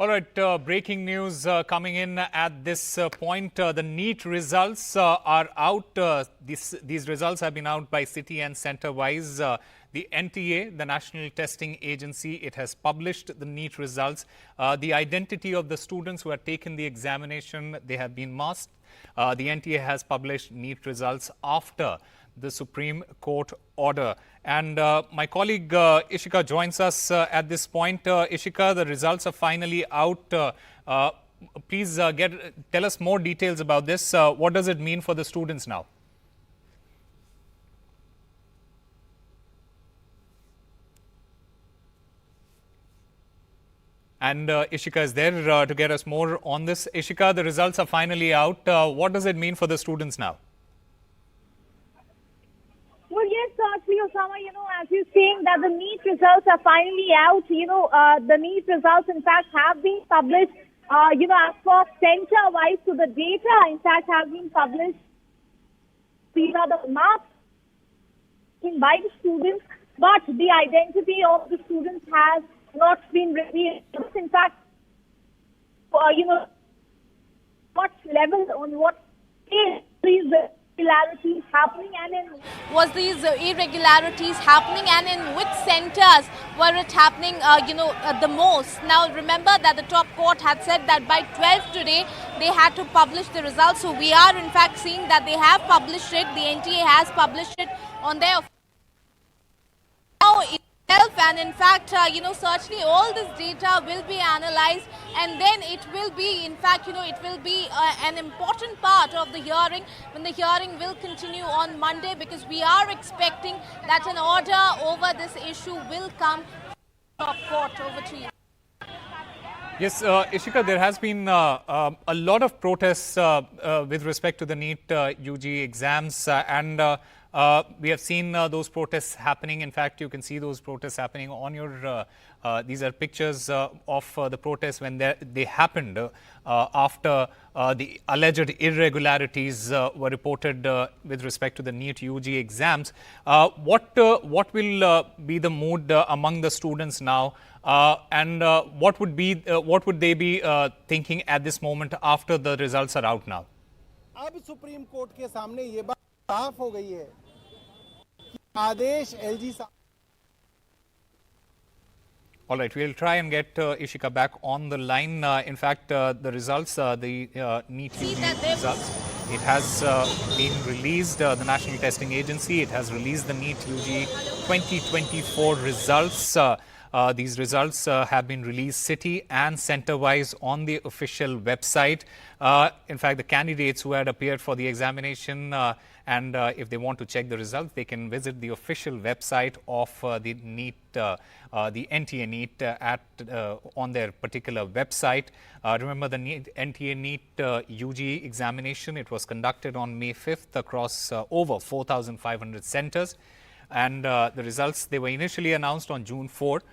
All right, breaking news coming in at this point. The NEET results are out. These results have been out by city and center-wise. The NTA, the National Testing Agency, it has published the NEET results. The identity of the students who have taken the examination, they have been masked. The NTA has published NEET results after the Supreme Court order. And my colleague Ishika joins us at this point. Ishika, the results are finally out. Please tell us more details about this. What does it mean for the students now? And Ishika is there to get us more on this. Ishika, the results are finally out. What does it mean for the students now? Well, yes, actually, Osama, as you're saying that the NEET results are finally out, the NEET results, in fact, have been published, as for center-wise, so the data, in fact, have been published. These are the marks by the students, but the identity of the students has not been revealed. In fact, what level, on what stage these irregularities happening and in which centers were it happening the most. Now remember that the top court had said that by 12 today they had to publish the results, so we are in fact seeing that they have published it. The NTA has published it on their now itself, and in fact certainly all this data will be analyzed, and then it will be, in fact it will be an important part of the hearing, when the hearing will continue on Monday, because we are expecting that an order over this issue will come from the court. Over to you. Yes, Ishika, there has been a lot of protests with respect to the NEET UG exams, and we have seen those protests happening. In fact, you can see those protests happening on your, these are pictures of the protests when they happened after the alleged irregularities were reported with respect to the NEET UG exams. What will be the mood among the students now, and what would they be thinking at this moment after the results are out now? अब supreme court के सामने ये बात साफ हो गई है कि आदेश एलजी साहब. All right, we'll try and get Ishika back on the line. In fact, the results, the NEET UG results, it has been released. The National Testing Agency, it has released the NEET UG 2024 results. These results have been released city and center-wise on the official website. In fact, the candidates who had appeared for the examination, and if they want to check the results, they can visit the official website of the NEET, the NTA NEET on their particular website. Remember, the NTA NEET UG examination, it was conducted on May 5th across over 4,500 centers. And the results, they were initially announced on June 4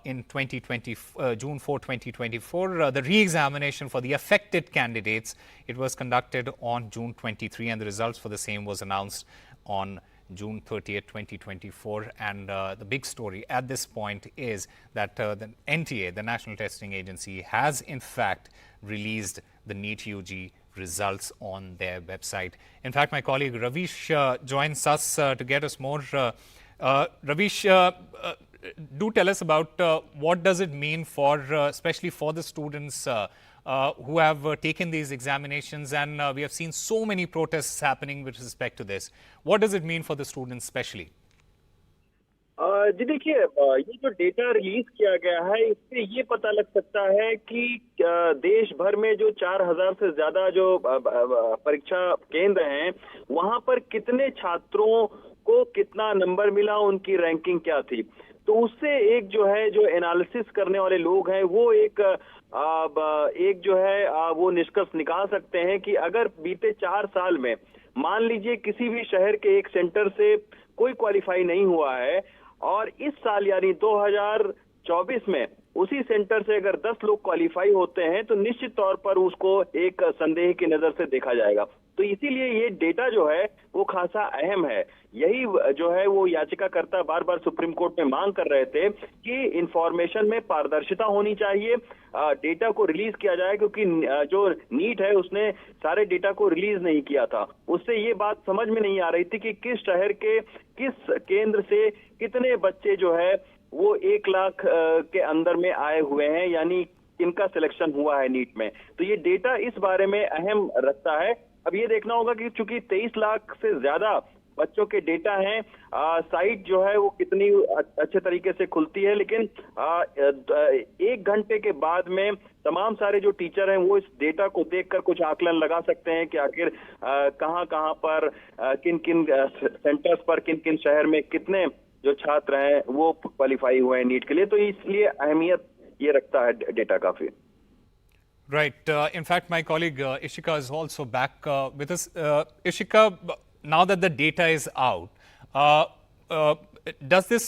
in June 4, 2024. The re-examination for the affected candidates, it was conducted on June 23, and the results for the same was announced on June 30th, 2024. And the big story at this point is that the NTA, the National Testing Agency, has in fact released the NEET UG results on their website. In fact, my colleague Ravish joins us to get us more. Ravish, do tell us about what does it mean for, especially for the students who have taken these examinations, and we have seen so many protests happening with respect to this. What does it mean for the students especially? जी देखिए, ये जो data release किया गया है, इससे ये पता लग सकता है कि देश भर में जो 4,000 से ज्यादा जो परीक्षा केंद्र हैं, वहां पर कितने छात्रों को कितना नंबर मिला, उनकी रैंकिंग क्या थी. तो उससे एक जो है, जो एनालिसिस करने वाले लोग हैं, वो एक जो है वो निष्कर्ष निकाल सकते हैं कि अगर बीते 4 साल में मान लीजिए किसी भी शहर के एक सेंटर से कोई क्वालिफाई नहीं हुआ है, और इस साल यानी 2024 में उसी सेंटर से अगर 10 लोग क्वालिफाई होते हैं, तो निश्चित तौर पर उसको एक संदेह की नजर से देखा जाएगा. तो इसीलिए ये डेटा जो है वो खासा अहम है। यही जो है वो याचिकाकर्ता बार बार सुप्रीम कोर्ट में मांग कर रहे थे कि इंफॉर्मेशन में पारदर्शिता होनी चाहिए, डेटा को रिलीज किया जाए, क्योंकि जो नीट है उसने सारे डेटा को रिलीज नहीं किया था। उससे ये बात समझ में नहीं आ रही थी कि किस शहर के किस केंद्र से कितने बच्चे जो है वो 1 लाख के अंदर में आए हुए हैं, यानी इनका सिलेक्शन हुआ है नीट में। तो ये डेटा इस बारे में अहम रखता है। अब ये देखना होगा कि चूंकि 23 लाख से ज्यादा बच्चों के डेटा हैं, साइट जो है वो कितनी अच्छे तरीके से खुलती है, लेकिन 1 घंटे के बाद में तमाम सारे जो टीचर हैं वो इस डेटा को देखकर कुछ आकलन लगा सकते हैं कि आखिर कहां कहां पर किन किन सेंटर्स पर किन किन शहर में कितने जो छात्र हैं वो क्वालिफाई हुए हैं नीट के लिए। तो इसलिए अहमियत ये रखता है डेटा काफी। Right. In fact, my colleague Ishika is also back with us. Ishika, now that the data is out, does this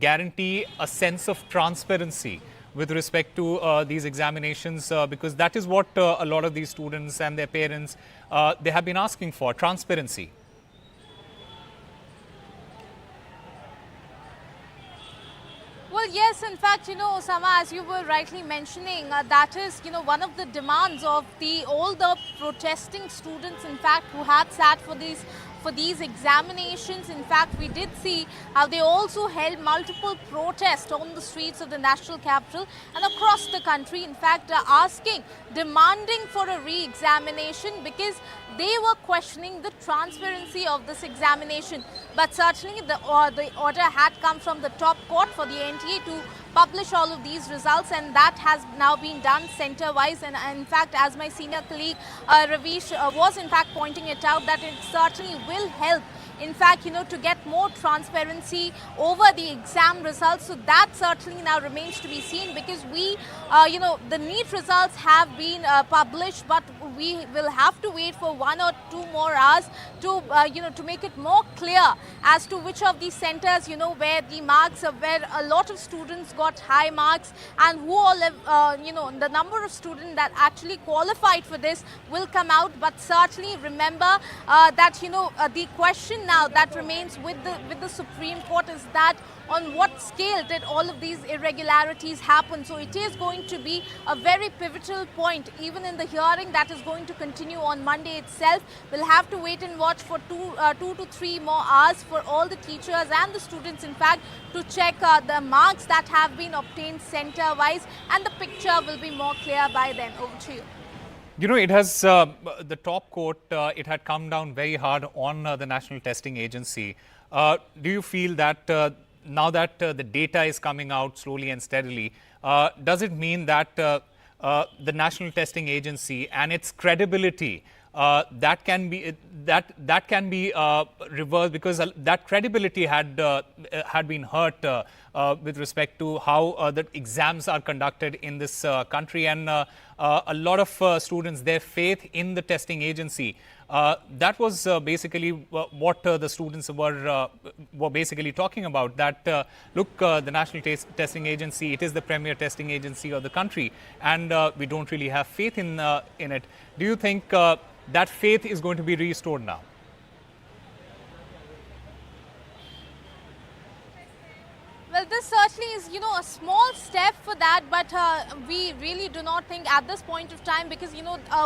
guarantee a sense of transparency with respect to these examinations? Because that is what a lot of these students and their parents, they have been asking for, transparency. Well, yes, in fact, Osama, as you were rightly mentioning, that is, one of the demands of all the protesting students, in fact, who had sat for these examinations. In fact, we did see how they also held multiple protests on the streets of the national capital and across the country, in fact, demanding for a re-examination because they were questioning the transparency of this examination. But certainly the order had come from the top court for the NTA to publish all of these results, and that has now been done center-wise. And in fact, as my senior colleague Ravish was in fact pointing it out, that it certainly will help, in fact, to get more transparency over the exam results. So that certainly now remains to be seen, because the NEET results have been published, but we will have to wait for 1 or 2 more hours to, to make it more clear as to which of these centers, where the marks, where a lot of students got high marks, and who all have, the number of students that actually qualified for this will come out. But certainly remember that, the question now that remains with the Supreme Court is that on what scale did all of these irregularities happen. So it is going to be a very pivotal point, even in the hearing that is going to continue on Monday itself. We'll have to wait and watch for 2 to 3 more hours for all the teachers and the students, in fact, to check the marks that have been obtained center-wise, and the picture will be more clear by then. Over to you. It has, the top court, it had come down very hard on the National Testing Agency. Do you feel that now that the data is coming out slowly and steadily, does it mean that the National Testing Agency and its credibility, that can be reversed, because that credibility had been hurt with respect to how the exams are conducted in this country, and a lot of students, their faith in the testing agency, that was basically what the students were basically talking about, that look, the National Testing Agency, it is the premier testing agency of the country, and we don't really have faith in it. Do you think that faith is going to be restored now? Well, this certainly is, a small step for that, but we really do not think at this point of time, because,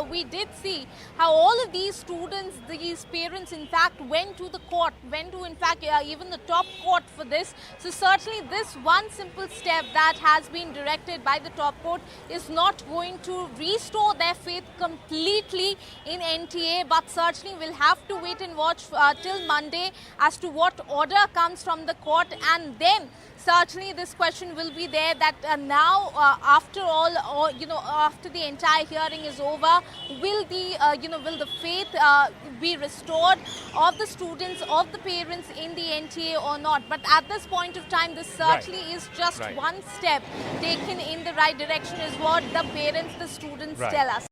we did see how all of these students, these parents, in fact, went to the court, in fact, even the top court for this. So certainly this one simple step that has been directed by the top court is not going to restore their faith completely in NTA, but certainly we'll have to wait and watch till Monday as to what order comes from the court, and then certainly this question will be there that now, after all, after the entire hearing is over, will the faith be restored of the students, of the parents in the NTA or not? But at this point of time, this certainly is just one step taken in the right direction, is what the parents, the students tell us.